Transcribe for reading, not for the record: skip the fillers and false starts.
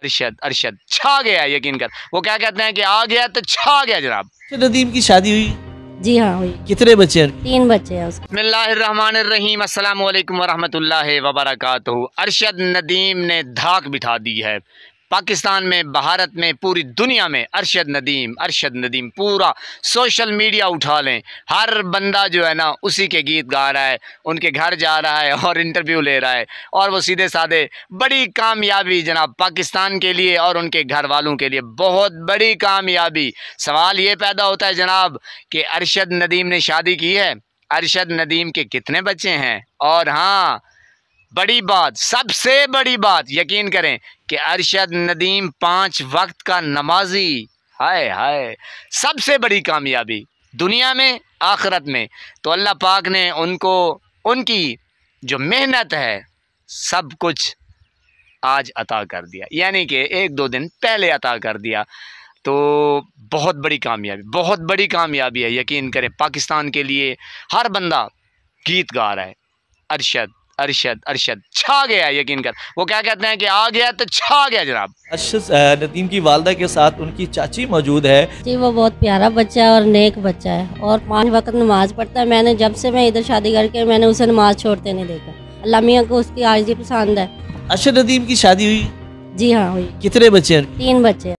ارشد ارشد چھا گیا یقین کر. وہ کیا کہتے ہیں کہ آ گیا تو چھا گیا جناب. ندیم کی شادی ہوئی؟ جی ہاں ہوئی. کتنے بچے ہیں؟ 3 بچے ہیں اس کے. بسم اللہ الرحمن الرحیم. السلام علیکم ورحمۃ اللہ وبرکاتہ. ارشد ندیم نے دھاک بٹھا دی ہے پاکستان میں، بھارت میں، پوری دنیا میں. ارشد ندیم پورا سوشل میڈیا اٹھا لیں، ہر بندہ جو ہے نا اسی کے گیت گا رہا ہے، ان کے گھر جا رہا ہے اور انٹرویو لے رہا ہے. اور وہ سیدھے سادے بڑی کامیابی جناب پاکستان کے لیے اور ان کے گھر والوں کے لیے، بہت بڑی کامیابی. سوال یہ پیدا ہوتا ہے جناب کہ ارشد ندیم نے شادی کی ہے؟ ارشد ندیم کے کتنے بچے ہیں؟ اور ہاں بڑی بات، سب سے بڑی بات یقین کریں کہ ارشد ندیم 5 وقت کا نمازی. ہائے ہائے، سب سے بڑی کامیابی دنیا میں آخرت میں. تو اللہ پاک نے ان کو ان کی جو محنت ہے سب کچھ آج عطا کر دیا، یعنی کہ 1-2 دن پہلے عطا کر دیا. تو بہت بڑی کامیابی ہے یقین کریں. پاکستان کے لیے ہر بندہ گیت گا رہا ہے. ارشد چھا گیا یقین کر. وہ کیا کہتے ہیں کہ آ گیا تو چھا گیا جناب. ارشد ندیم کی والدہ کے ساتھ ان کی چاچی موجود ہے. جی وہ بہت پیارا بچہ ہے اور نیک بچہ ہے اور 5 وقت نماز پڑھتا ہے. میں نے جب سے میں ادھر شادی کر کے میں نے اسے نماز چھوڑتے نہیں دیکھا. اللہ میاں کو اس کی عاجزی پسند ہے. ارشد ندیم کی شادی ہوئی؟ جی ہاں ہوئی. کتنے بچے ہیں؟ 3 بچے ہیں.